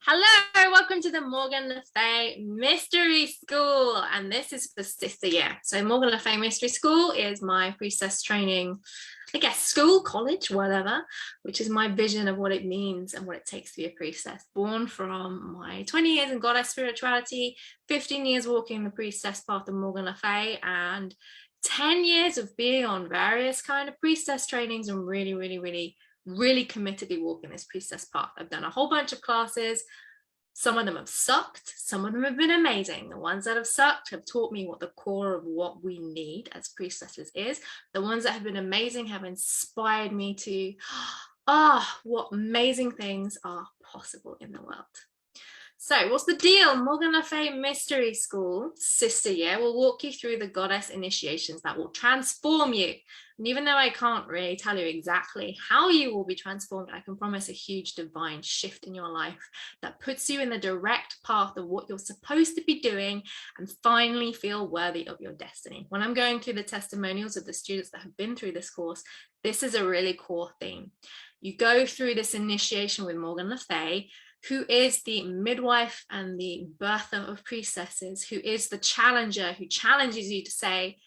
Hello, welcome to the Morgan le Fay Mystery School, and this is for sister year. So Morgan le Fay Mystery School is my priestess training, I guess, school, college, whatever, which is my vision of what it means and what it takes to be a priestess, born from my 20 years in goddess spirituality, 15 years walking the priestess path of Morgan le Fay, and 10 years of being on various kind of priestess trainings and really committedly walking this priestess path. I've done a whole bunch of classes. Some of them have sucked, some of them have been amazing. The ones that have sucked have taught me what the core of what we need as priestesses is. The ones that have been amazing have inspired me to what amazing things are possible in the world. So what's the deal? Morgan le Fay Mystery School, sister year, will walk you through the goddess initiations that will transform you. And even though I can't really tell you exactly how you will be transformed, I can promise a huge divine shift in your life that puts you in the direct path of what you're supposed to be doing and finally feel worthy of your destiny. When I'm going through the testimonials of the students that have been through this course, this is a really core theme. You go through this initiation with Morgan le Fay, who is the midwife and the birther of priestesses, who is the challenger, who challenges you to say,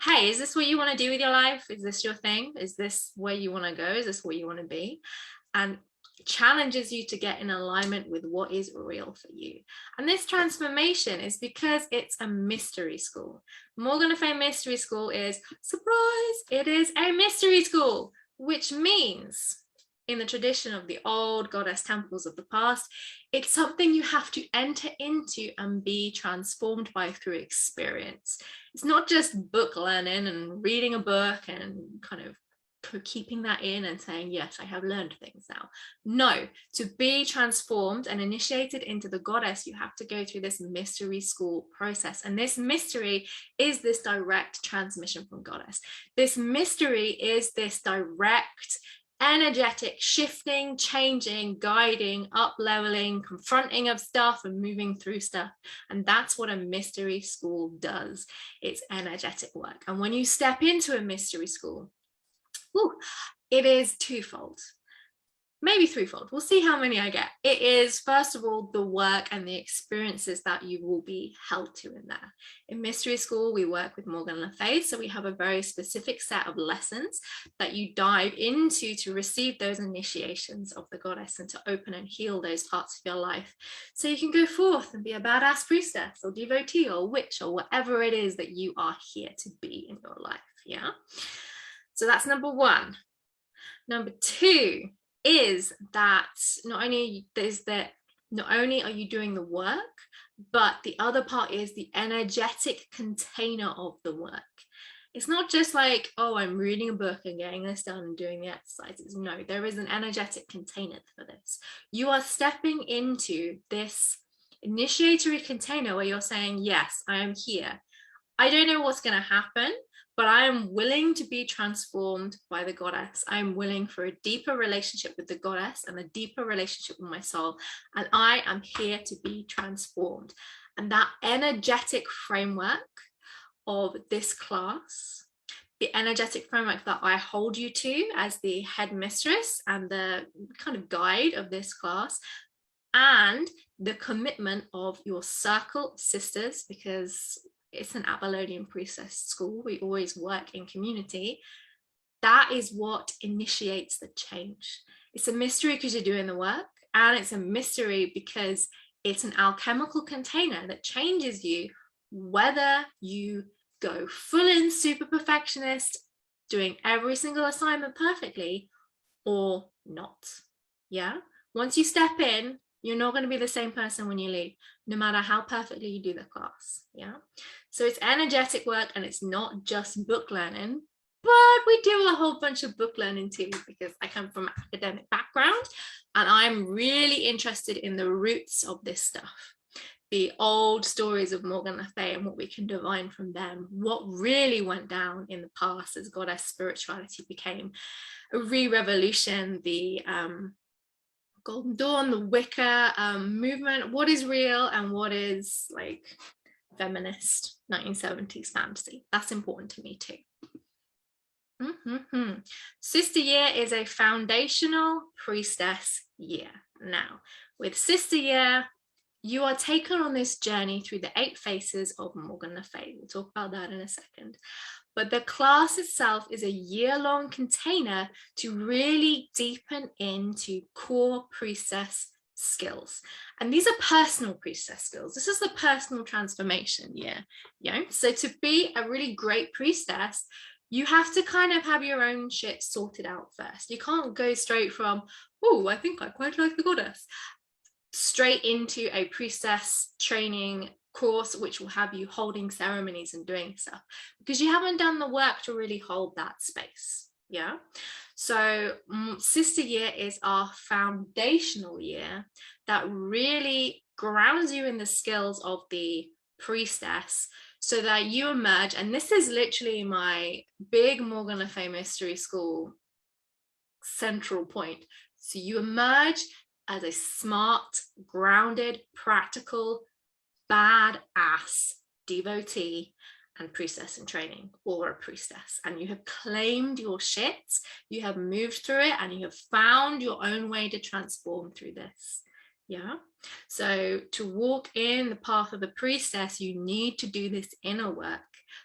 hey, is this what you want to do with your life? Is this your thing? Is this where you want to go? Is this where you want to be? And challenges you to get in alignment with what is real for you. And this transformation is because it's a mystery school. Morgan le Fay Mystery School is, surprise, it is a mystery school, which means, in the tradition of the old goddess temples of the past, it's something you have to enter into and be transformed by through experience. It's not just book learning and reading a book and kind of keeping that in and saying, yes, I have learned things now. No, to be transformed and initiated into the goddess, you have to go through this mystery school process. And this mystery is this direct transmission from goddess. This mystery is this direct energetic shifting, changing, guiding, up leveling, confronting of stuff and moving through stuff. And that's what a mystery school does. It's energetic work. And when you step into a mystery school, it is twofold, maybe threefold. We'll see how many I get. It is, first of all, the work and the experiences that you will be held to in there. In mystery school, we work with Morgan le Fay, so we have a very specific set of lessons that you dive into to receive those initiations of the goddess and to open and heal those parts of your life, so you can go forth and be a badass priestess or devotee or witch or whatever it is that you are here to be in your life. Yeah. So that's number one. Number two is that not only are you doing the work, but the other part is the energetic container of the work. It's not just like, oh, I'm reading a book and getting this done and doing the exercises. No, there is an energetic container for this. You are stepping into this initiatory container where you're saying, yes, I am here. I don't know what's going to happen, but I am willing to be transformed by the goddess. I'm willing for a deeper relationship with the goddess and a deeper relationship with my soul. And I am here to be transformed. And that energetic framework of this class, the energetic framework that I hold you to as the head mistress and the kind of guide of this class, and the commitment of your circle of sisters, because it's an Apollonian priestess school, we always work in community. That is what initiates the change. It's a mystery because you're doing the work, and it's a mystery because it's an alchemical container that changes you, whether you go full in super perfectionist, doing every single assignment perfectly, or not. Yeah, once you step in, you're not going to be the same person when you leave, no matter how perfectly you do the class. Yeah. So it's energetic work, and it's not just book learning, but we do a whole bunch of book learning too, because I come from an academic background and I'm really interested in the roots of this stuff. The old stories of Morgan le Fay and what we can divine from them, what really went down in the past as goddess spirituality became a re-revolution, the Golden Dawn, the Wicca movement, what is real and what is like feminist 1970s fantasy. That's important to me too. Sister year is a foundational priestess year. Now, with Sister Year, you are taken on this journey through the 8 faces of Morgan le Fay. We'll talk about that in a second. But the class itself is a year-long container to really deepen into core priestess skills. And these are personal priestess skills. This is the personal transformation year. So to be a really great priestess, you have to kind of have your own shit sorted out first. You can't go straight from, oh, I think I quite like the goddess, straight into a priestess training course, which will have you holding ceremonies and doing stuff, because you haven't done the work to really hold that space. So Sister Year is our foundational year that really grounds you in the skills of the priestess, so that you emerge, and this is literally my big Morgan le Fay Mystery School central point. So you emerge as a smart, grounded, practical, badass devotee and priestess in training, or a priestess, and you have claimed your shit, you have moved through it, and you have found your own way to transform through this. So to walk in the path of the priestess, you need to do this inner work,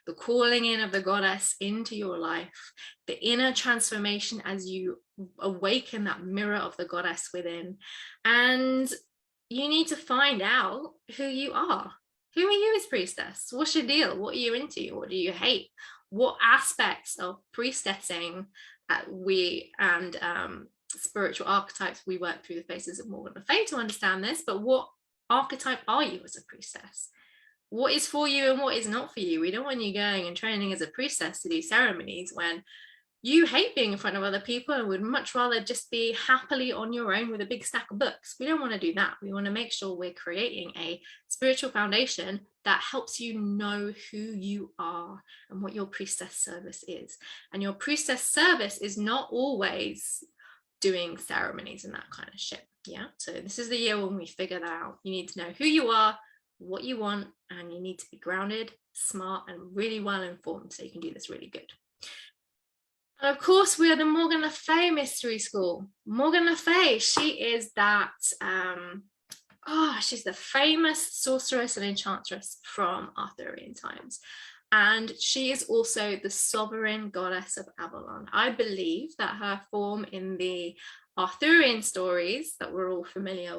the calling in of the goddess into your life, the inner transformation as you awaken that mirror of the goddess within. And you need to find out who you are. Who are you as priestess? What's your deal? What are you into? What do you hate? What aspects of priestessing spiritual archetypes we work through the faces of Morgan le Fay to understand this, but what archetype are you as a priestess? What is for you and what is not for you? We don't want you going and training as a priestess to do ceremonies when you hate being in front of other people and would much rather just be happily on your own with a big stack of books. We don't want to do that. We want to make sure we're creating a spiritual foundation that helps you know who you are and what your priestess service is. And your priestess service is not always doing ceremonies and that kind of shit. So this is the year when we figure that out. You need to know who you are, what you want, and you need to be grounded, smart, and really well informed so you can do this really good. And of course, we are the Morgan le Fay Mystery School. Morgan le Fay, she is that, she's the famous sorceress and enchantress from Arthurian times. And she is also the sovereign goddess of Avalon. I believe that her form in the Arthurian stories that we're all familiar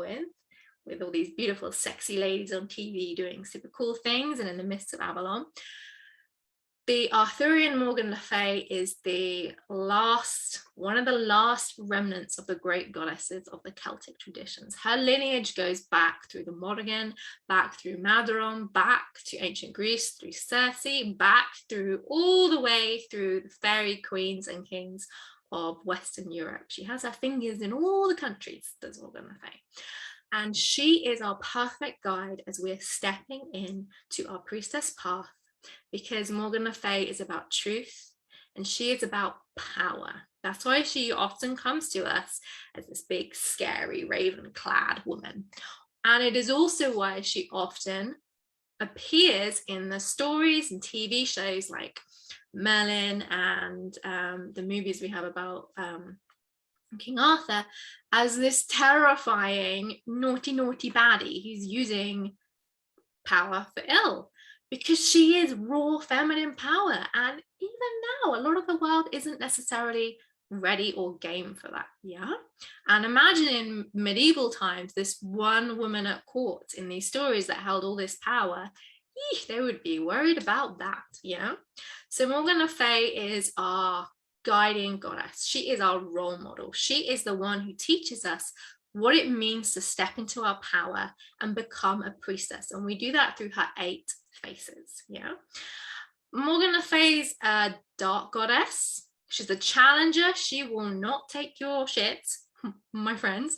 with all these beautiful, sexy ladies on TV doing super cool things and in the midst of Avalon, the Arthurian Morgan le Fay is one of the last remnants of the great goddesses of the Celtic traditions. Her lineage goes back through the Morrigan, back through Maderon, back to ancient Greece, through Circe, back through all the way through the fairy queens and kings of Western Europe. She has her fingers in all the countries, does Morgan le Fay. And she is our perfect guide as we're stepping in to our priestess path, because Morgan le Fay is about truth and she is about power. That's why she often comes to us as this big, scary, raven-clad woman. And it is also why she often appears in the stories and TV shows like Merlin and the movies we have about King Arthur as this terrifying, naughty baddie who's using power for ill. Because she is raw feminine power. And even now, a lot of the world isn't necessarily ready or game for that. And imagine in medieval times, this one woman at court in these stories that held all this power, they would be worried about that. So Morgan le Fay is our guiding goddess. She is our role model. She is the one who teaches us what it means to step into our power and become a priestess. And we do that through her 8 faces. Morgan le Fay's a dark goddess. She's a challenger. She will not take your shit, my friends.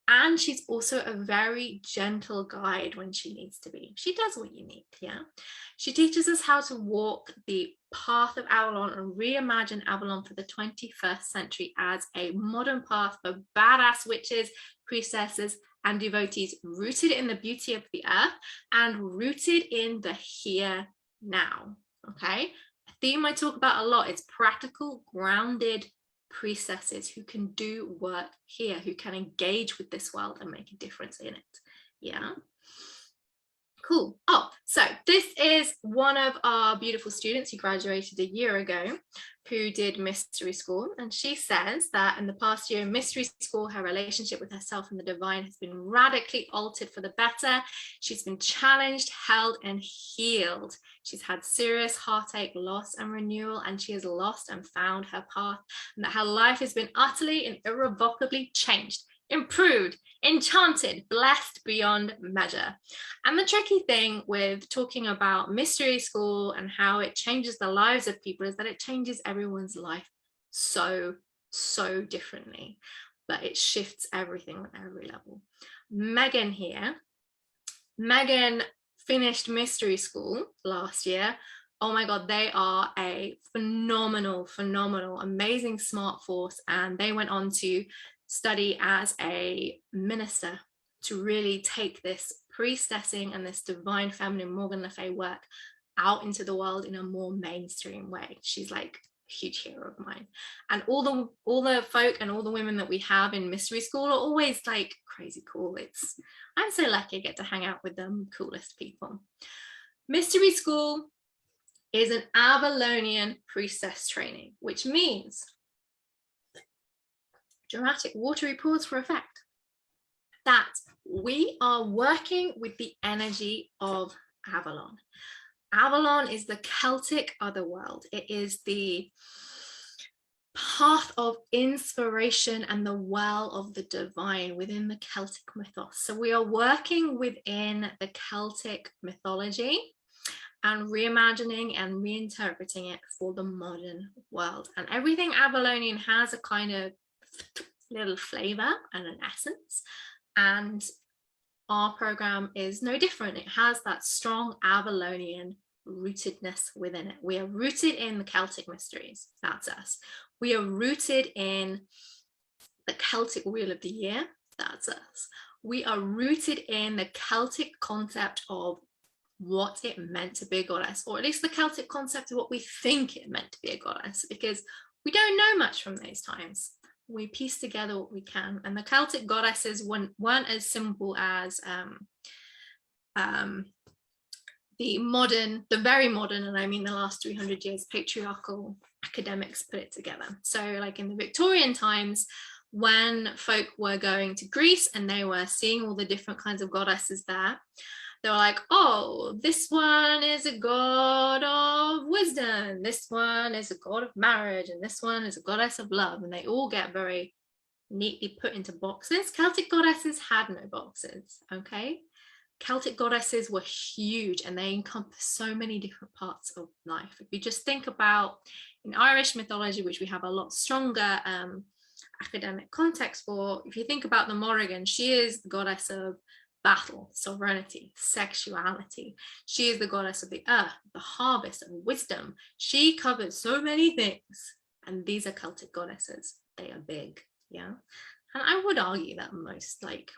And she's also a very gentle guide when she needs to be. She does what you need. She teaches us how to walk the path of Avalon and reimagine Avalon for the 21st century as a modern path for badass witches, priestesses, and devotees, rooted in the beauty of the earth and rooted in the here now. A theme I talk about a lot is practical, grounded priestesses who can do work here, who can engage with this world and make a difference in it. Yeah. Cool. Oh, so this is one of our beautiful students who graduated a year ago, who did mystery school, and she says that in the past year in mystery school, her relationship with herself and the divine has been radically altered for the better. She's been challenged, held, and healed. She's had serious heartache, loss, and renewal, and she has lost and found her path, and that her life has been utterly and irrevocably changed, improved, enchanted, blessed beyond measure. And the tricky thing with talking about mystery school and how it changes the lives of people is that it changes everyone's life so differently, but it shifts everything on every level. Megan here, Megan finished mystery school last year. Oh my God, they are a phenomenal, amazing smart force, and they went on to study as a minister to really take this priestessing and this divine feminine Morgan le Fay work out into the world in a more mainstream way. She's like a huge hero of mine, and all the folk and all the women that we have in mystery school are always like crazy cool. I'm so lucky I get to hang out with the coolest people. Mystery school is an Avalonian priestess training, which means, dramatic watery pause for effect, that we are working with the energy of Avalon. Avalon is the Celtic otherworld. It is the path of inspiration and the well of the divine within the Celtic mythos. So we are working within the Celtic mythology and reimagining and reinterpreting it for the modern world. And everything Avalonian has a kind of little flavor and an essence, and our program is no different. It has that strong Avalonian rootedness within it. We are rooted in the Celtic mysteries. That's us. We are rooted in the Celtic wheel of the year. That's us. We are rooted in the Celtic concept of what it meant to be a goddess, or at least the Celtic concept of what we think it meant to be a goddess, because we don't know much from those times. We piece together what we can, and the Celtic goddesses weren't as simple as the very modern, and I mean the last 300 years, patriarchal academics put it together. So like in the Victorian times, when folk were going to Greece and they were seeing all the different kinds of goddesses there, they were like, oh, this one is a god of wisdom, this one is a god of marriage, and this one is a goddess of love. And they all get very neatly put into boxes. Celtic goddesses had no boxes, okay? Celtic goddesses were huge, and they encompass so many different parts of life. If you just think about in Irish mythology, which we have a lot stronger academic context for, if you think about the Morrigan, she is the goddess of battle, sovereignty, sexuality. She is the goddess of the earth, the harvest, and wisdom. She covers so many things, and these are Celtic goddesses. They are big, yeah. And I would argue that most like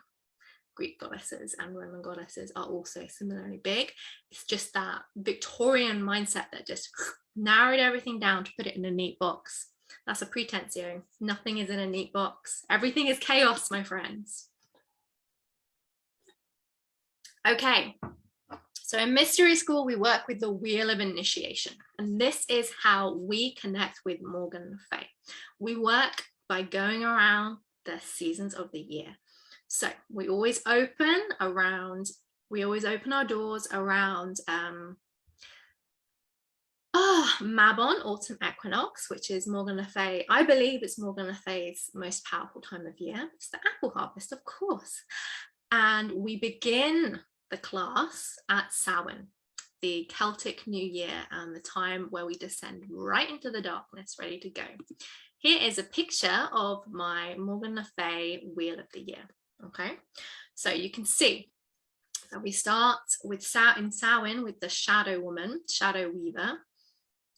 Greek goddesses and Roman goddesses are also similarly big. It's just that Victorian mindset that just narrowed everything down to put it in a neat box. That's a pretensio. Nothing is in a neat box. Everything is chaos, my friends. Okay, so in mystery school, we work with the wheel of initiation, and this is how we connect with Morgan le Fay. We work by going around the seasons of the year. So we always open our doors around Mabon, autumn equinox, which is Morgan le Fay. I believe it's Morgan le Fay's most powerful time of year. It's the apple harvest, of course. And we begin the class at Samhain, the Celtic New Year, and the time where we descend right into the darkness, ready to go. Here is a picture of my Morgan le Fay Wheel of the Year. Okay, so you can see that we start with in Samhain with the Shadow Woman, Shadow Weaver.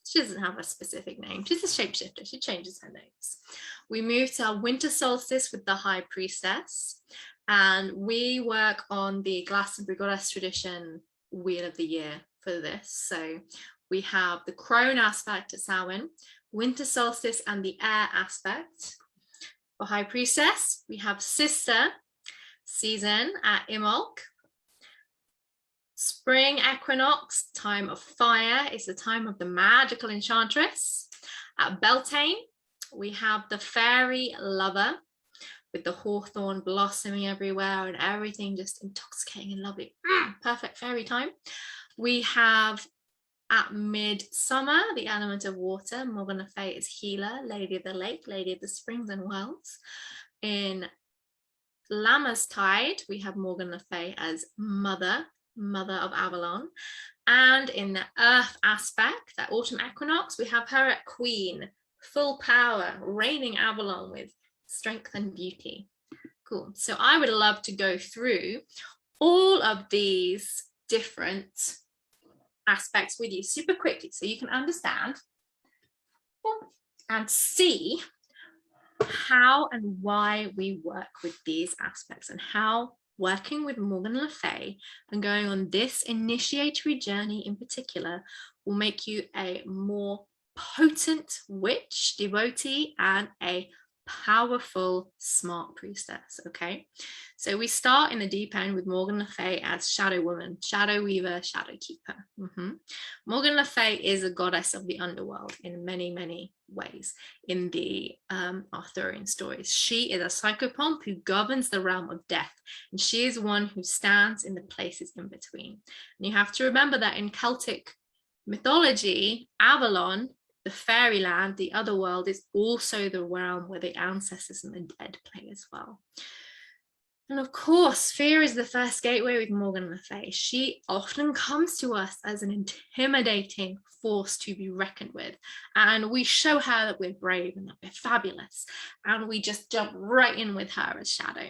She doesn't have a specific name. She's a shapeshifter. She changes her names. We move to our winter solstice with the High Priestess. And we work on the Glastonbury Goddess Tradition Wheel of the Year for this. So We have the crone aspect at Samhain, winter solstice and the air aspect. For High Priestess, we have sister season at Imbolc. Spring equinox, time of fire, is the time of the magical Enchantress. At Beltane, we have the fairy lover with the hawthorn blossoming everywhere and everything just intoxicating and lovely. Perfect fairy time. We have at midsummer, the element of water. Morgan le Fay is healer, lady of the lake, lady of the springs and wells. In Lammas tide, we have Morgan le Fay as mother of Avalon. And in the earth aspect, that autumn equinox, we have her at queen, full power, reigning Avalon with strength and beauty. Cool. So I would love to go through all of these different aspects with you super quickly so you can understand and see how and why we work with these aspects, and how working with Morgan le Fay and going on this initiatory journey in particular will make you a more potent witch, devotee, and a powerful, smart priestess. Okay, so we start in the deep end with Morgan le Fay as shadow woman, shadow weaver, shadow keeper. Morgan le Fay is a goddess of the underworld in many ways in the Arthurian stories. She is a psychopomp who governs the realm of death, and she is one who stands in the places in between. And you have to remember that in Celtic mythology, Avalon, the fairyland, the other world, is also the realm where the ancestors and the dead play as well. And of course, fear is the first gateway with Morgan le Fay. She often comes to us as an intimidating force to be reckoned with. And we show her that we're brave and that we're fabulous. And we just jump right in with her as shadow.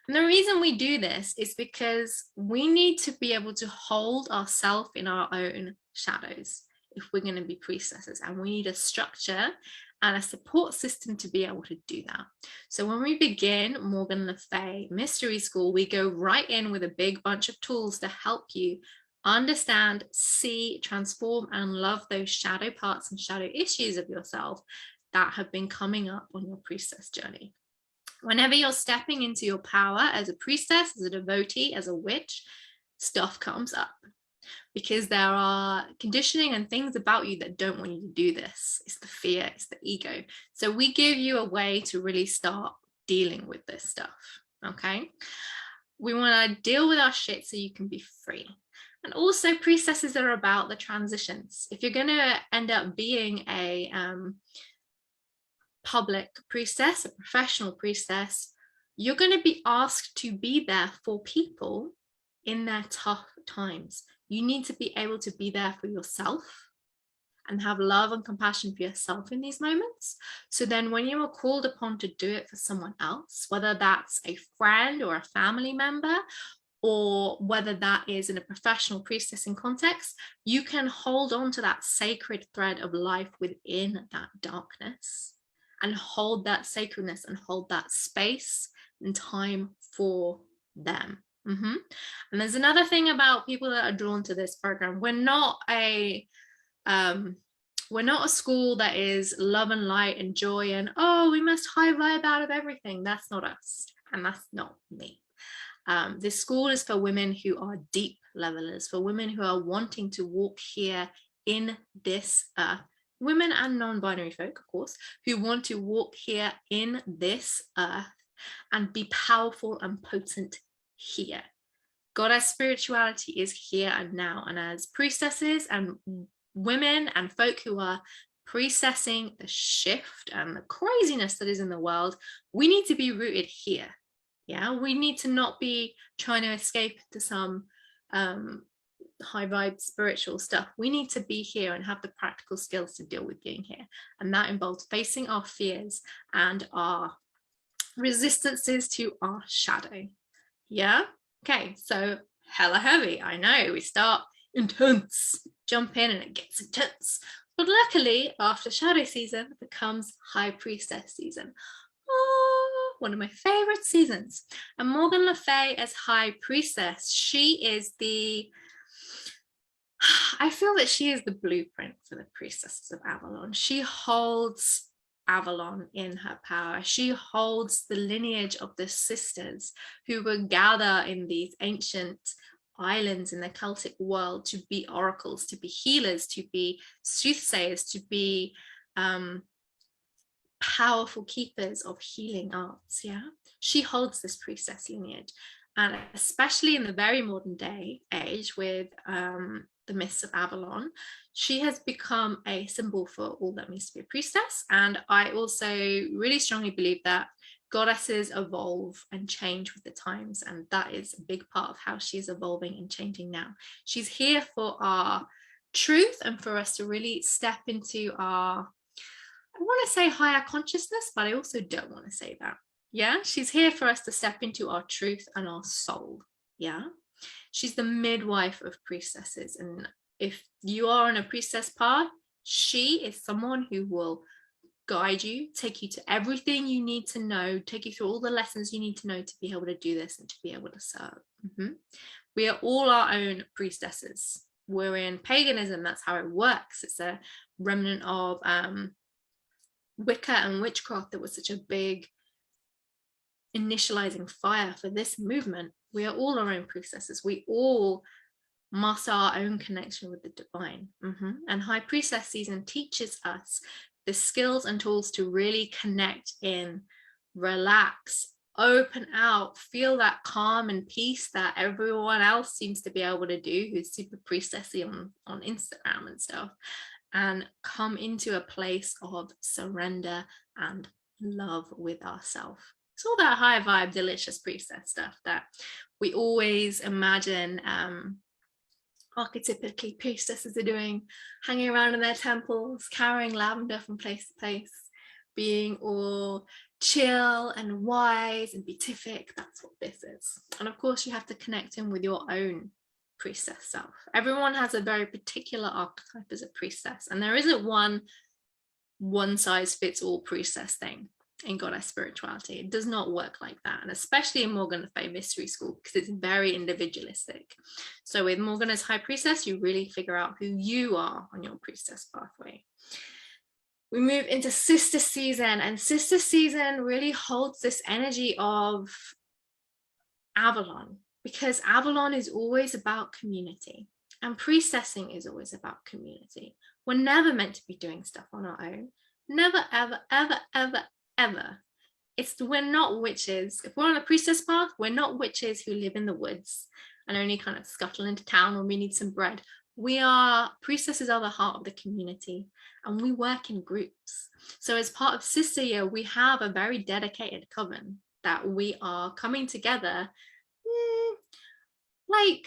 And the reason we do this is because we need to be able to hold ourselves in our own shadows if we're going to be priestesses, and we need a structure and a support system to be able to do that. So when we begin Morgan le Fay Mystery School, we go right in with a big bunch of tools to help you understand, see, transform, and love those shadow parts and shadow issues of yourself that have been coming up on your priestess journey. Whenever you're stepping into your power as a priestess, as a devotee, as a witch, stuff comes up, because there are conditioning and things about you that don't want you to do this. It's the fear, it's the ego. So we give you a way to really start dealing with this stuff, okay? We want to deal with our shit so you can be free. And also, priestesses are about the transitions. If you're going to end up being a public priestess, a professional priestess, you're going to be asked to be there for people in their tough times. You need to be able to be there for yourself and have love and compassion for yourself in these moments. So then when you are called upon to do it for someone else, whether that's a friend or a family member, or whether that is in a professional priestessing context, you can hold on to that sacred thread of life within that darkness and hold that sacredness and hold that space and time for them. And there's another thing about people that are drawn to this program. We're not a school that is love and light and joy and, oh, we must high vibe out of everything. That's not us, and that's not me. This school is for women who are deep levelers, for women who are wanting to walk here in this earth, women and non-binary folk, of course, who want to walk here in this earth and be powerful and potent here. Goddess spirituality is here and now, and as priestesses and women and folk who are priestessing the shift and the craziness that is in the world, we need to be rooted here. Yeah, we need to not be trying to escape to some high vibe spiritual stuff. We need to be here and have the practical skills to deal with being here, and that involves facing our fears and our resistances to our shadow. Yeah. Okay, so hella heavy. I know, we start intense, jump in and it gets intense. But luckily, after shadow season, it becomes high priestess season. Oh, one of my favorite seasons. And Morgan le Fay as high priestess, she is the I feel that she is the blueprint for the priestesses of Avalon. She holds Avalon in her power. She holds the lineage of the sisters who would gather in these ancient islands in the Celtic world to be oracles, to be healers, to be soothsayers, to be powerful keepers of healing arts. Yeah, she holds this priestess lineage, and especially in the very modern day age with the myths of Avalon, she has become a symbol for all that means to be a priestess. And I also really strongly believe that goddesses evolve and change with the times, and that is a big part of how she's evolving and changing now. She's here for our truth and for us to really step into our, I want to say higher consciousness, but I also don't want to say that. Yeah, she's here for us to step into our truth and our soul. Yeah, she's the midwife of priestesses. And if you are on a priestess path, she is someone who will guide you, take you to everything you need to know, take you through all the lessons you need to know to be able to do this and to be able to serve. We are all our own priestesses. We're in paganism, that's how it works. It's a remnant of Wicca and witchcraft that was such a big initializing fire for this movement. We are all our own priestesses. We all master our own connection with the divine. And High Priestess season teaches us the skills and tools to really connect in, relax, open out, feel that calm and peace that everyone else seems to be able to do who's super priestessy on Instagram and stuff, and come into a place of surrender and love with ourselves. It's all that high vibe, delicious priestess stuff that we always imagine archetypically priestesses are doing, hanging around in their temples, carrying lavender from place to place, being all chill and wise and beatific. That's what this is. And of course, you have to connect in with your own priestess self. Everyone has a very particular archetype as a priestess, and there isn't one size fits all priestess thing in goddess spirituality. It does not work like that, and especially in Morgan le Fay Mystery School, because it's very individualistic. So with Morgan as High Priestess, you really figure out who you are on your priestess pathway. We move into Sister Season, and Sister Season really holds this energy of Avalon, because Avalon is always about community, and priestessing is always about community. We're never meant to be doing stuff on our own. Never, ever, ever, ever, ever. We're not witches. If we're on a priestess path, we're not witches who live in the woods and only kind of scuttle into town when we need some bread. Priestesses are the heart of the community, and we work in groups. So as part of Sister Year, we have a very dedicated coven that we are coming together, like,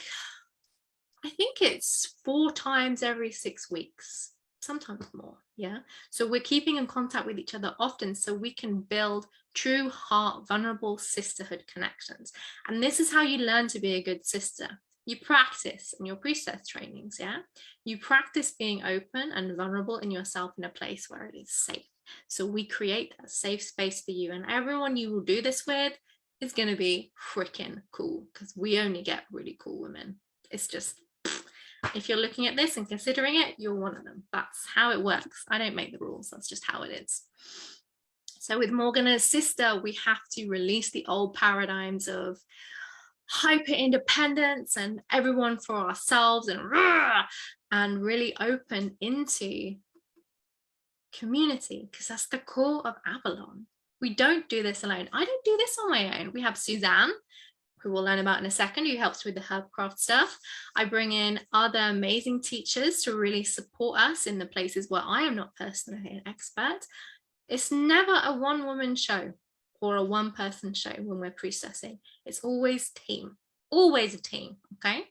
I think it's 4 times every 6 weeks, sometimes more. Yeah, so we're keeping in contact with each other often so we can build true heart vulnerable sisterhood connections. And this is how you learn to be a good sister. You practice in your priestess trainings. Yeah, you practice being open and vulnerable in yourself in a place where it is safe. So we create a safe space for you, and everyone you will do this with is going to be freaking cool, because we only get really cool women. It's just, if you're looking at this and considering it, you're one of them. That's how it works. I don't make the rules. That's just how it is. So with Morgan as sister, we have to release the old paradigms of hyper independence and everyone for ourselves and really open into community, because that's the core of Avalon. We don't do this alone. I don't do this on my own. We have Suzanne, who we'll learn about in a second, who helps with the herbcraft stuff. I bring in other amazing teachers to really support us in the places where I am not personally an expert. It's never a one-woman show or a one-person show when we're priestessing. It's always a team, okay?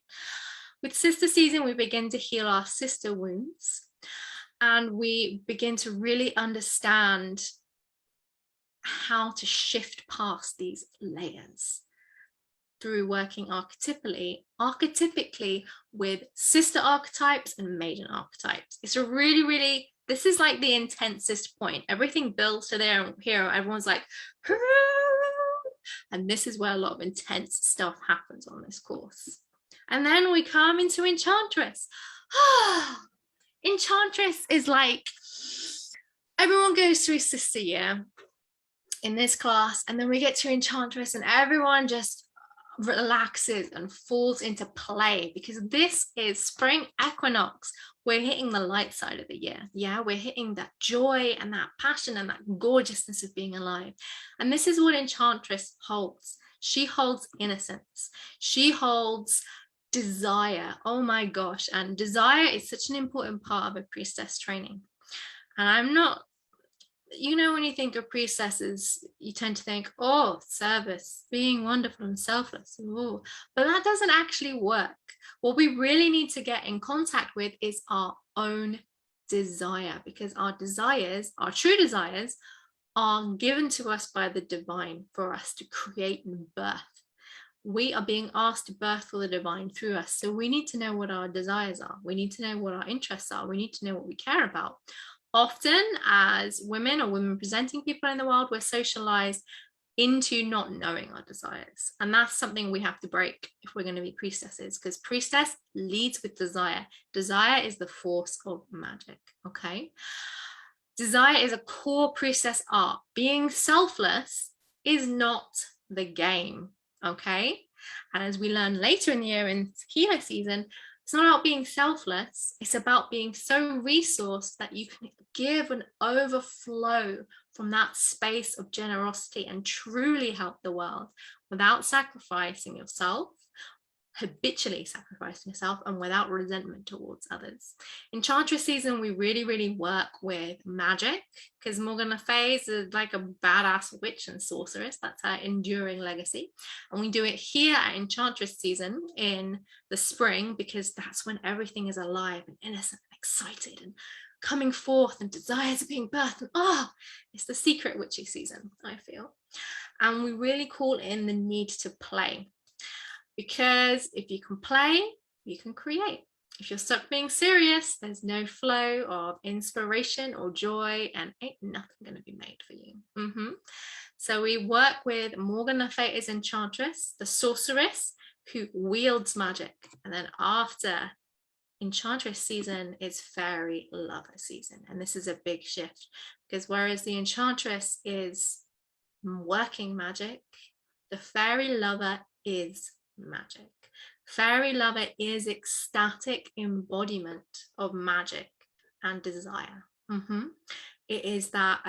With Sister Season, we begin to heal our sister wounds, and we begin to really understand how to shift past these layers through working archetypically with sister archetypes and maiden archetypes. It's a really, this is like the intensest point. Everything builds to there and here. Everyone's like, and this is where a lot of intense stuff happens on this course. And then we come into Enchantress. Enchantress is like, everyone goes through sister year in this class, and then we get to Enchantress and everyone just relaxes and falls into play, because this is spring equinox. We're hitting the light side of the year. Yeah, we're hitting that joy and that passion and that gorgeousness of being alive. And this is what Enchantress holds. She holds innocence. She holds desire. Oh my gosh. And desire is such an important part of a priestess training. And I'm not, you know, when you think of priestesses, you tend to think, oh, service, being wonderful and selfless. Ooh. But that doesn't actually work. What we really need to get in contact with is our own desire, because our desires, our true desires, are given to us by the divine for us to create and birth. We are being asked to birth for the divine through us. So we need to know what our desires are. We need to know what our interests are. We need to know what we care about. Often as women or women presenting people in the world, we're socialized into not knowing our desires. And that's something we have to break if we're going to be priestesses, because priestess leads with desire. Desire is the force of magic, okay? Desire is a core priestess art. Being selfless is not the game, okay? And as we learn later in the year in Kilo season, it's not about being selfless. It's about being so resourced that you can give an overflow from that space of generosity and truly help the world without sacrificing yourself, habitually sacrificing yourself, and without resentment towards others. Enchantress season, we really work with magic, because Morgan le Fay is like a badass witch and sorceress. That's her enduring legacy. And we do it here at Enchantress season in the spring, because that's when everything is alive and innocent and excited and coming forth, and desires are being birthed. And it's the secret witchy season, I feel. And we really call in the need to play. Because if you can play, you can create. If you're stuck being serious, there's no flow of inspiration or joy, and ain't nothing going to be made for you. So we work with Morgan le Fay as Enchantress, the sorceress who wields magic. And then after Enchantress season is fairy lover season. And this is a big shift, because whereas the Enchantress is working magic, the fairy lover is magic. Fairy lover is ecstatic embodiment of magic and desire. It is that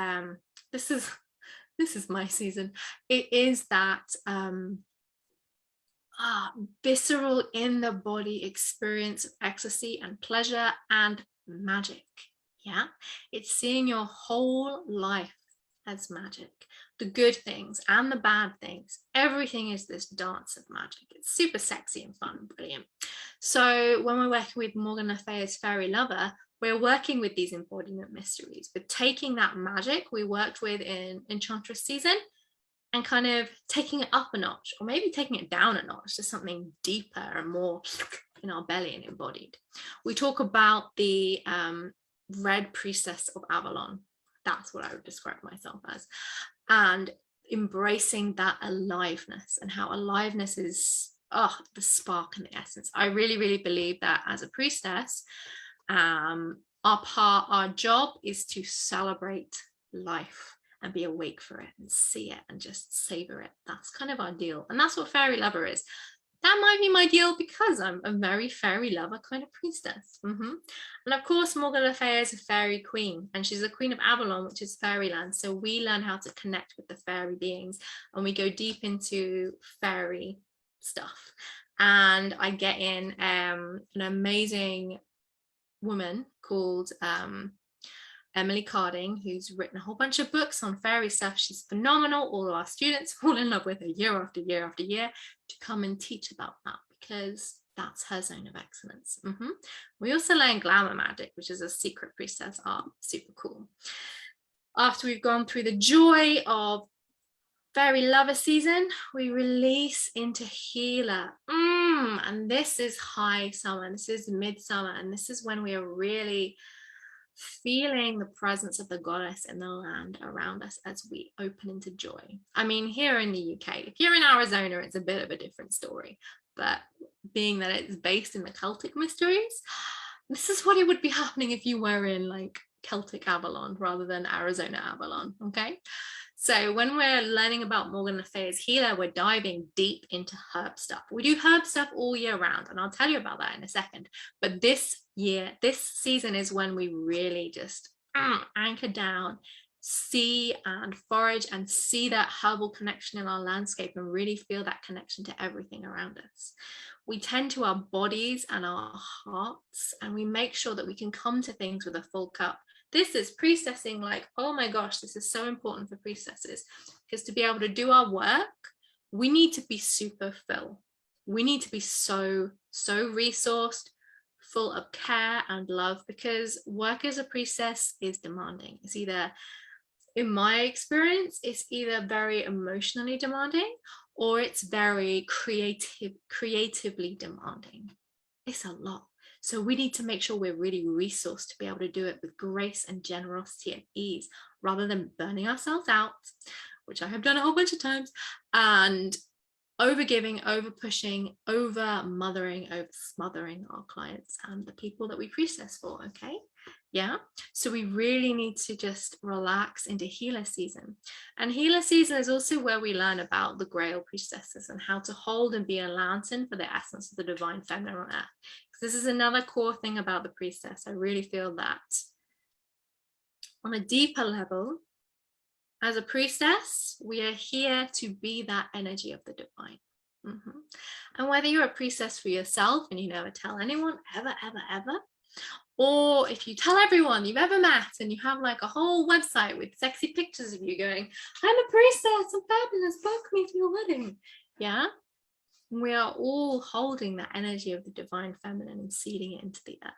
this is my season. It is that visceral in the body experience of ecstasy and pleasure and magic. Yeah, it's seeing your whole life as magic, the good things and the bad things. Everything is this dance of magic. It's super sexy and fun and brilliant. So when we're working with Morgan le Fay as fairy lover, we're working with these embodiment mysteries. We're taking that magic we worked with in Enchantress season and kind of taking it up a notch, or maybe taking it down a notch to something deeper and more in our belly and embodied. We talk about the red priestess of Avalon. That's what I would describe myself as. And embracing that aliveness, and how aliveness is the spark and the essence. I really believe that as a priestess, our job is to celebrate life and be awake for it and see it and just savor it. That's kind of our deal. And that's what fairy lover is. That might be my deal because I'm a very fairy lover kind of priestess. And of course, Morgan le Fay is a fairy queen, and she's a queen of Avalon, which is fairyland. So we learn how to connect with the fairy beings, and we go deep into fairy stuff. And I get in an amazing woman called Emily Carding, who's written a whole bunch of books on fairy stuff. She's phenomenal. All of our students fall in love with her year after year after year to come and teach about that, because that's her zone of excellence. We also learn glamour magic, which is a secret priestess art. Super cool. After we've gone through the joy of fairy lover season, we release into healer. And this is high summer, this is midsummer, and this is when we are really feeling the presence of the goddess in the land around us as we open into joy. I mean, here in the UK, if you're in Arizona, it's a bit of a different story, but being that it's based in the Celtic mysteries, This is what it would be happening if you were in like Celtic Avalon rather than Arizona Avalon, okay? So when we're learning about Morgan le Fay as healer, we're diving deep into herb stuff. We do herb stuff all year round, and I'll tell you about that in a second. But this year, this season is when we really just anchor down, see and forage and see that herbal connection in our landscape and really feel that connection to everything around us. We tend to our bodies and our hearts, and we make sure that we can come to things with a full cup. This is priestessing, like, oh my gosh, this is so important for priestesses, because to be able to do our work, we need to be super full. We need to be so resourced, full of care and love, because work as a priestess is demanding. It's either, in my experience, it's either very emotionally demanding or it's very creatively demanding. It's a lot. So we need to make sure we're really resourced to be able to do it with grace and generosity and ease, rather than burning ourselves out, which I have done a whole bunch of times, and over giving, over pushing, over mothering, over smothering our clients and the people that we priestess for. Okay. Yeah. So we really need to just relax into healer season. And healer season is also where we learn about the Grail priestesses and how to hold and be a lantern for the essence of the divine feminine on earth. Because this is another core thing about the priestess. I really feel that on a deeper level, as a priestess, we are here to be that energy of the divine. And whether you're a priestess for yourself and you never tell anyone ever, or if you tell everyone you've ever met and you have like a whole website with sexy pictures of you going, I'm a priestess, I'm fabulous, book me for your wedding. Yeah. We are all holding that energy of the divine feminine and seeding it into the earth.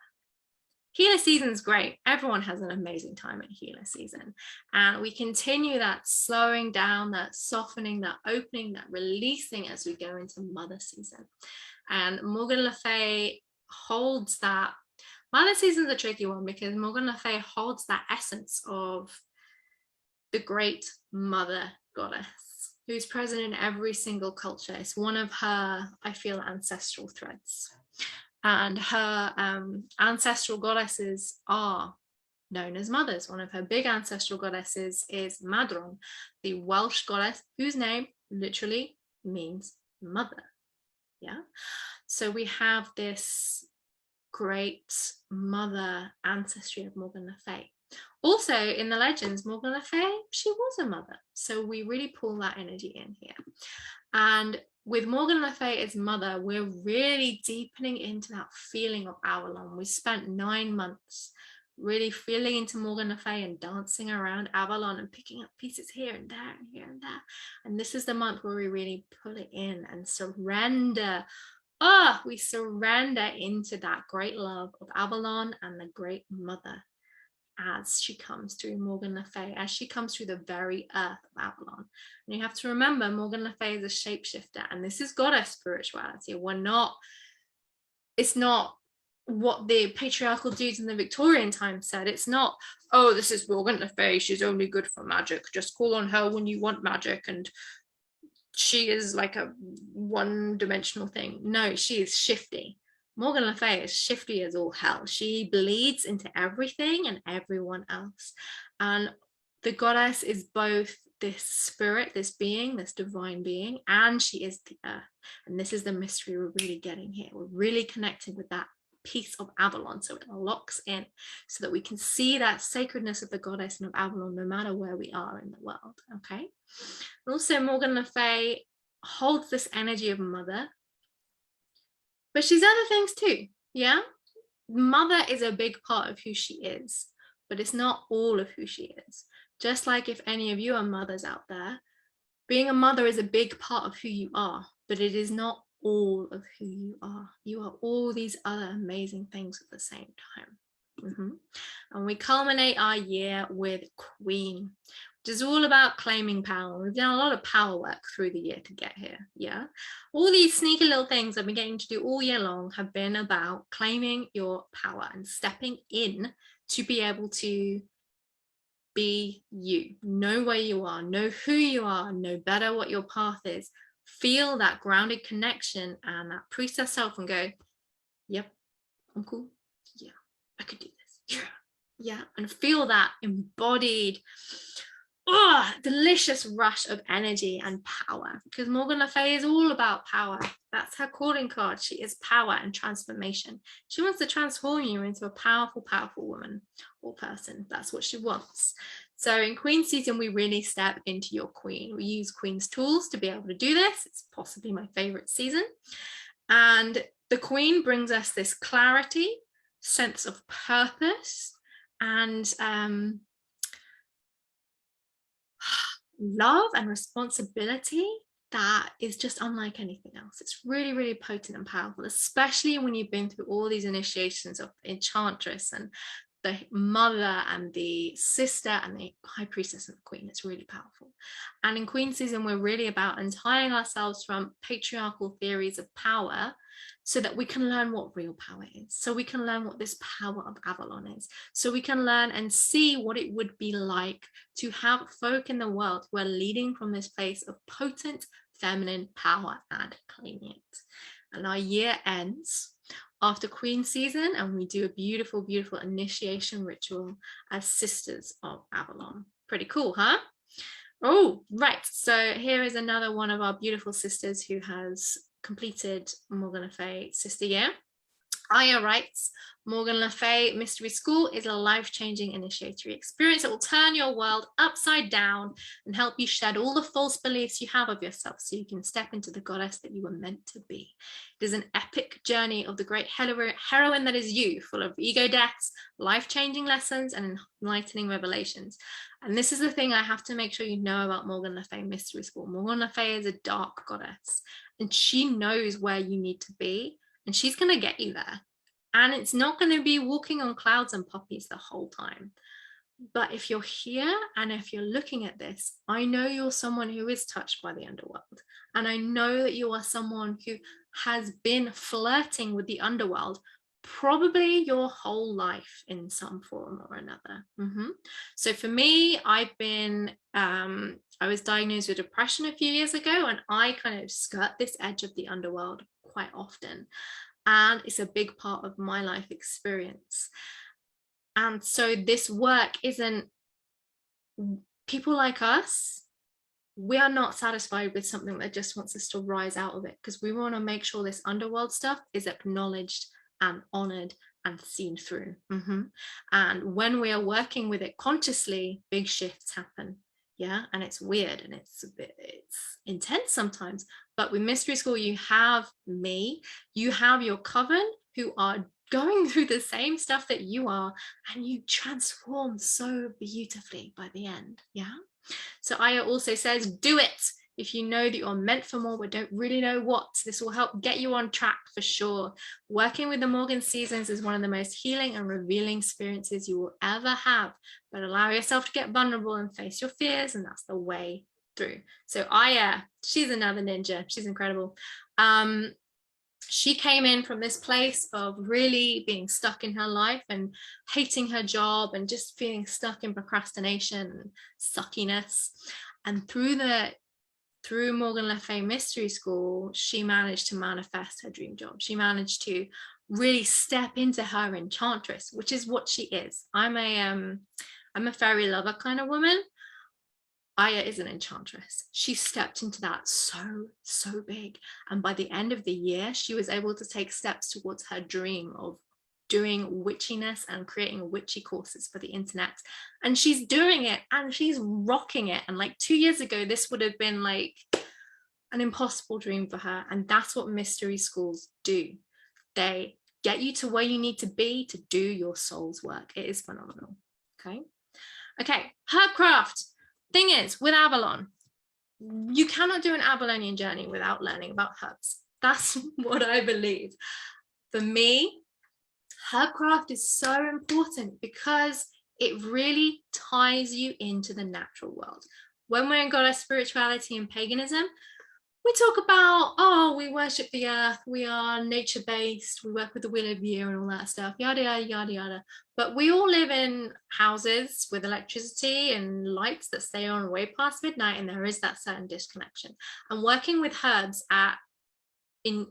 Healer season is great. Everyone has an amazing time at healer season. And we continue that slowing down, that softening, that opening, that releasing as we go into mother season. And Morgan le Fay holds that. Mother season is a tricky one because Morgan le Fay holds that essence of the great mother goddess who's present in every single culture. It's one of her, I feel, ancestral threads. And her ancestral goddesses are known as mothers. One of her big ancestral goddesses is Madron, the Welsh goddess whose name literally means mother. Yeah. So we have this great mother ancestry of Morgan le Fay. Also in the legends, Morgan le Fay, she was a mother. So we really pull that energy in here. And with Morgan le Fay as mother, we're really deepening into that feeling of Avalon. We spent 9 months really feeling into Morgan le Fay and dancing around Avalon and picking up pieces here and there and here and there. And this is the month where we really pull it in and surrender. We surrender into that great love of Avalon and the great mother as she comes through Morgan le Fay, as she comes through the very earth of Avalon. And you have to remember, Morgan le Fay is a shapeshifter, and this is goddess spirituality. It's not what the patriarchal dudes in the Victorian time said. It's not, oh, this is Morgan le Fay, she's only good for magic, just call on her when you want magic, and she is like a one-dimensional thing. No, she is shifty. Morgan le Fay is shifty as all hell. She bleeds into everything and everyone else. And the goddess is both this spirit, this being, this divine being, and she is the earth. And this is the mystery we're really getting here. We're really connecting with that piece of Avalon, so it locks in, so that we can see that sacredness of the goddess and of Avalon no matter where we are in the world. Okay. And also Morgan le Fay holds this energy of mother, but she's other things too. Yeah, mother is a big part of who she is, but it's not all of who she is. Just like if any of you are mothers out there, being a mother is a big part of who you are, but it is not all of who you are. You are all these other amazing things at the same time. And we culminate our year with Queen, which is all about claiming power. We've done a lot of power work through the year to get here. Yeah, all these sneaky little things I've been getting to do all year long have been about claiming your power and stepping in to be able to be you, know where you are, know who you are, know better what your path is, feel that grounded connection and that priestess self and go, yep, I'm cool. Yeah, I could do this. Yeah, and feel that embodied, delicious rush of energy and power, because Morgan le Fay is all about power. That's her calling card. She is power and transformation. She wants to transform you into a powerful, powerful woman or person. That's what she wants. So in Queen season, we really step into your queen. We use Queen's tools to be able to do this. It's possibly my favorite season. And the Queen brings us this clarity, sense of purpose, and love and responsibility that is just unlike anything else. It's really, really potent and powerful, especially when you've been through all these initiations of Enchantress and the mother and the sister and the high priestess and the queen. It's really powerful. And in Queen season, we're really about untying ourselves from patriarchal theories of power so that we can learn what real power is. So we can learn what this power of Avalon is. So we can learn and see what it would be like to have folk in the world who are leading from this place of potent feminine power and claiming it. And our year ends after Queen season, and we do a beautiful, beautiful initiation ritual as Sisters of Avalon. Pretty cool, huh? Oh, right. So here is another one of our beautiful sisters who has completed Morgan le Fay Sister Year. Aya writes, Morgan le Fay Mystery School is a life-changing initiatory experience that will turn your world upside down and help you shed all the false beliefs you have of yourself so you can step into the goddess that you were meant to be. It is an epic journey of the great heroine that is you, full of ego deaths, life-changing lessons, and enlightening revelations. And this is the thing I have to make sure you know about Morgan le Fay Mystery School. Morgan le Fay is a dark goddess, and she knows where you need to be, and she's going to get you there. And it's not going to be walking on clouds and poppies the whole time. But if you're here and if you're looking at this, I know you're someone who is touched by the underworld. And I know that you are someone who has been flirting with the underworld probably your whole life in some form or another. So for me, I was diagnosed with depression a few years ago, and I kind of skirt this edge of the underworld quite often. And it's a big part of my life experience. And so this work isn't, people like us, we are not satisfied with something that just wants us to rise out of it, because we want to make sure this underworld stuff is acknowledged and honored and seen through. And when we are working with it consciously, big shifts happen. Yeah, and it's weird and it's intense sometimes. But with Mystery School, you have me, you have your coven who are going through the same stuff that you are, and you transform so beautifully by the end. Yeah. So Aya also says, do it. If you know that you're meant for more but don't really know what, this will help get you on track for sure. Working with the Morgan seasons is one of the most healing and revealing experiences you will ever have, but allow yourself to get vulnerable and face your fears, and that's the way through. So Aya, she's another ninja. She's incredible. She came in from this place of really being stuck in her life and hating her job and just feeling stuck in procrastination and suckiness. And through Morgan le Fay Mystery School, she managed to manifest her dream job. She managed to really step into her Enchantress, which is what she is. I'm a fairy lover kind of woman. Aya is an Enchantress. She stepped into that so big. And by the end of the year, she was able to take steps towards her dream of doing witchiness and creating witchy courses for the internet. And she's doing it and she's rocking it. And like 2 years ago, this would have been like an impossible dream for her. And that's what mystery schools do. They get you to where you need to be to do your soul's work. It is phenomenal. Okay, Herbcraft. Thing is, with Avalon, you cannot do an Avalonian journey without learning about herbs. That's what I believe. For me, Herbcraft is so important because it really ties you into the natural world. When we're in goddess spirituality and paganism, we talk about, oh, we worship the earth, we are nature-based, we work with the wheel of year and all that stuff, yada, yada, yada, yada. But we all live in houses with electricity and lights that stay on way past midnight, and there is that certain disconnection. And working with herbs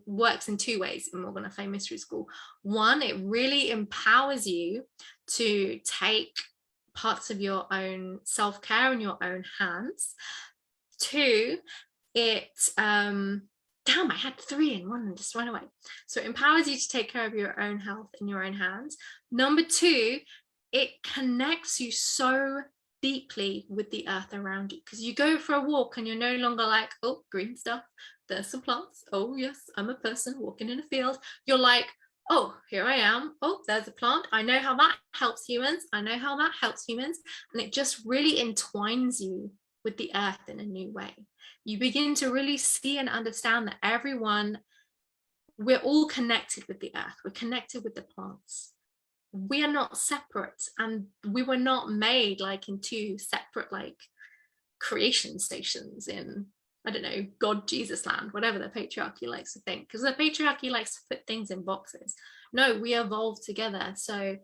works in two ways in Morgan le Fay Mystery School. One, it really empowers you to take parts of your own self-care in your own hands. Two, it damn, I had three in one and just run away. So it empowers you to take care of your own health in your own hands. Number two, it connects you so deeply with the earth around you, because you go for a walk and you're no longer like, oh, green stuff, there's some plants, oh yes, I'm a person walking in a field. You're like, oh, here I am, oh, there's a plant, I know how that helps humans, I know how that helps humans. And it just really entwines you with the earth in a new way. You begin to really see and understand that we're all connected with the earth, we're connected with the plants. We are not separate, and we were not made like in two separate like creation stations in, I don't know, God, Jesus land, whatever the patriarchy likes to think, because the patriarchy likes to put things in boxes. No, we evolved together. So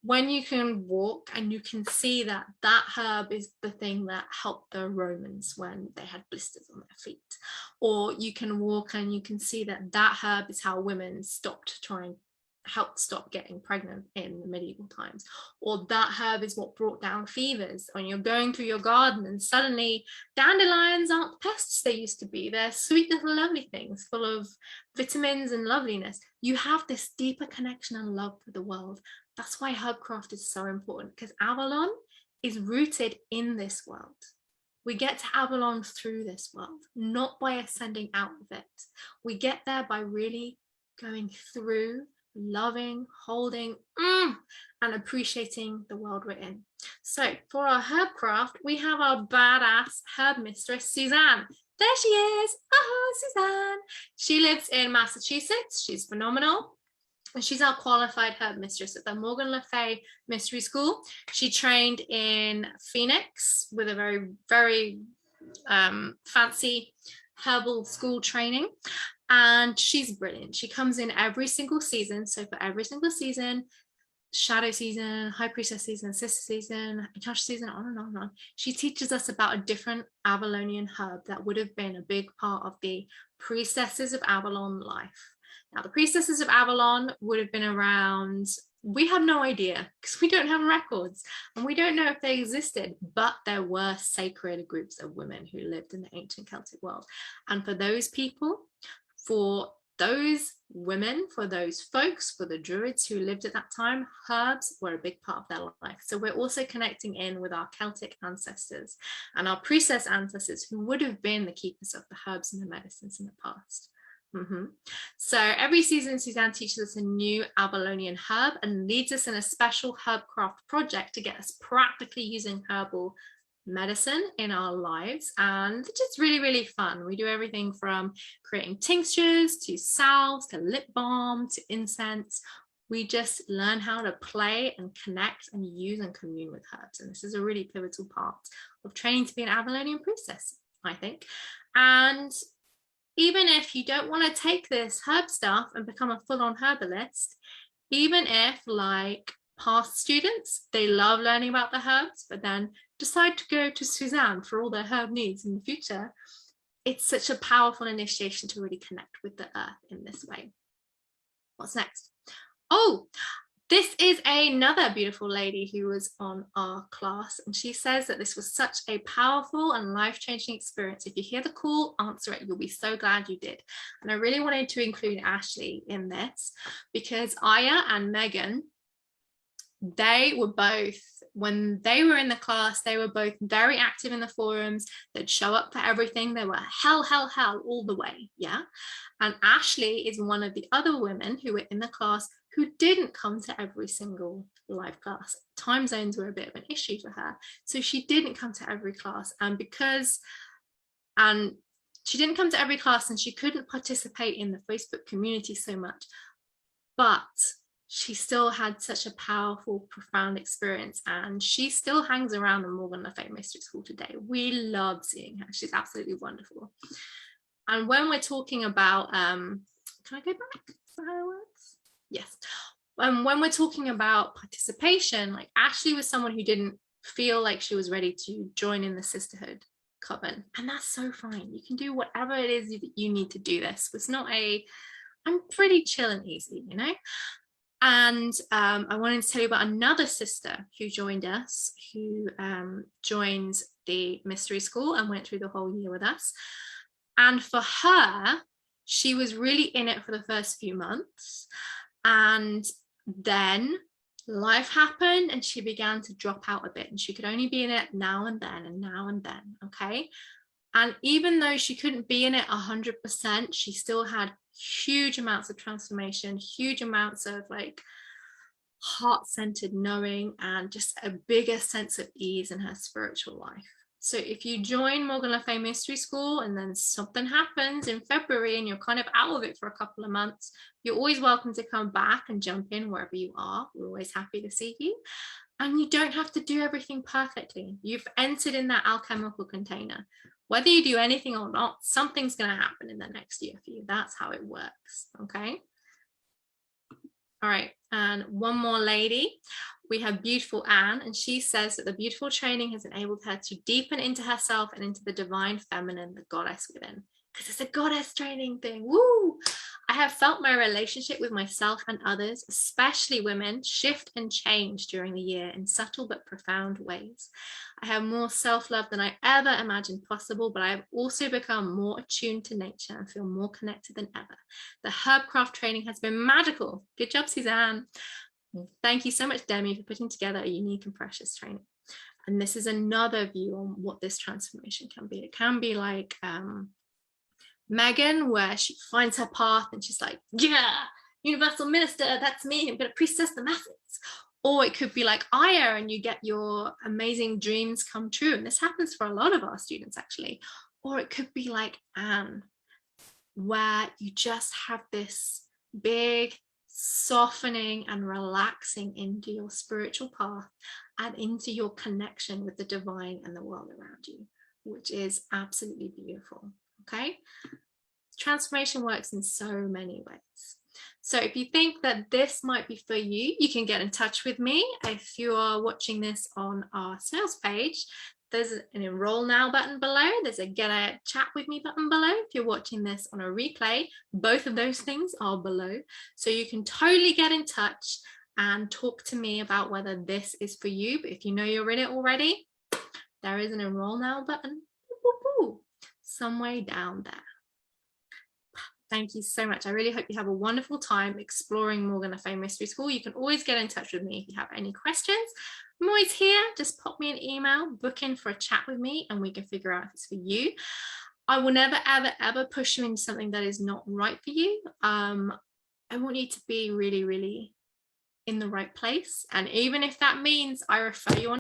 when you can walk and you can see that that herb is the thing that helped the Romans when they had blisters on their feet, or you can walk and you can see that that herb is how women helped stop getting pregnant in the medieval times, or that herb is what brought down fevers. When you're going through your garden and suddenly dandelions aren't the pests they used to be, they're sweet little lovely things full of vitamins and loveliness. You have this deeper connection and love for the world. That's why herbcraft is so important, because Avalon is rooted in this world. We get to Avalon through this world, not by ascending out of it. We get there by really going through, loving, holding, and appreciating the world we're in. So for our herbcraft, we have our badass herb mistress, Suzanne. There she is. Oh, Suzanne. She lives in Massachusetts. She's phenomenal. And she's our qualified herb mistress at the Morgan le Fay Mystery School. She trained in Phoenix with a very, very fancy herbal school training. And she's brilliant. She comes in every single season. So for every single season, Shadow season, High Priestess season, Sister season, Enchantress season, on and on and on, she teaches us about a different Avalonian herb that would have been a big part of the Priestesses of Avalon life. Now, the Priestesses of Avalon would have been around, we have no idea because we don't have records and we don't know if they existed, but there were sacred groups of women who lived in the ancient Celtic world. And for those people, for those women, for those folks, for the druids who lived at that time, herbs were a big part of their life. So we're also connecting in with our Celtic ancestors and our priestess ancestors who would have been the keepers of the herbs and the medicines in the past. So every season, Suzanne teaches us a new Avalonian herb and leads us in a special herbcraft project to get us practically using herbal medicine in our lives, and it's just really, really fun. We do everything from creating tinctures to salves to lip balm to incense. We just learn how to play and connect and use and commune with herbs, and this is a really pivotal part of training to be an Avalonian priestess, I think. And even if you don't want to take this herb stuff and become a full-on herbalist, even if like past students, they love learning about the herbs, but then decide to go to Suzanne for all their herb needs in the future, it's such a powerful initiation to really connect with the earth in this way. What's next? Oh, this is another beautiful lady who was on our class, and she says that this was such a powerful and life-changing experience. If you hear the call, answer it. You'll be so glad you did. And I really wanted to include Ashley in this because Aya and Megan, they were both, when they were in the class, they were both very active in the forums. They'd show up for everything. They were hell all the way, yeah. And Ashley is one of the other women who were in the class who didn't come to every single live class. Time zones were a bit of an issue for her, so she didn't come to every class. And she didn't come to every class, and she couldn't participate in the Facebook community so much, but she still had such a powerful, profound experience, and she still hangs around the Morgan le Fay Mystery School today. We love seeing her. She's absolutely wonderful. And when we're talking about, can I go back? Is that how it works? Yes. When we're talking about participation, like Ashley was someone who didn't feel like she was ready to join in the sisterhood coven, and that's so fine. You can do whatever it is that you need to do this. It's not I'm pretty chill and easy, you know. And I wanted to tell you about another sister who joined us, who joined the mystery school and went through the whole year with us. And for her, she was really in it for the first few months. And then life happened and she began to drop out a bit, and she could only be in it now and then and now and then. Okay. And even though she couldn't be in it 100%, she still had huge amounts of transformation, huge amounts of like heart-centered knowing, and just a bigger sense of ease in her spiritual life. So if you join Morgan le Fay Mystery School and then something happens in February and you're kind of out of it for a couple of months, you're always welcome to come back and jump in wherever you are. We're always happy to see you. And you don't have to do everything perfectly. You've entered in that alchemical container. Whether you do anything or not, something's going to happen in the next year for you. That's how it works. Okay. All right. And one more lady. We have beautiful Anne, and she says that the beautiful training has enabled her to deepen into herself and into the divine feminine, the goddess within. Because it's a goddess training thing. Woo! I have felt my relationship with myself and others, especially women, shift and change during the year in subtle but profound ways. I have more self-love than I ever imagined possible, but I have also become more attuned to nature and feel more connected than ever. The Herbcraft training has been magical. Good job, Suzanne. Thank you so much, Demi, for putting together a unique and precious training. And this is another view on what this transformation can be. It can be like Megan, where she finds her path and she's like, yeah, universal minister, that's me, I'm gonna priestess the masses. Or it could be like Aya, and you get your amazing dreams come true. And this happens for a lot of our students, actually. Or it could be like Anne, where you just have this big softening and relaxing into your spiritual path and into your connection with the divine and the world around you, which is absolutely beautiful. Okay. Transformation works in so many ways. So if you think that this might be for you, you can get in touch with me. If you are watching this on our sales page, there's an enroll now button below. There's a get a chat with me button below. If you're watching this on a replay, both of those things are below. So you can totally get in touch and talk to me about whether this is for you. But if you know you're in it already, there is an enroll now button some way down there. Thank you so much. I really hope you have a wonderful time exploring Morgan le Fay Mystery School. You can always get in touch with me if you have any questions. I'm always here. Just pop me an email, book in for a chat with me, and we can figure out if it's for you. I will never, ever, ever push you into something that is not right for you. I want you to be really, really in the right place. And even if that means I refer you on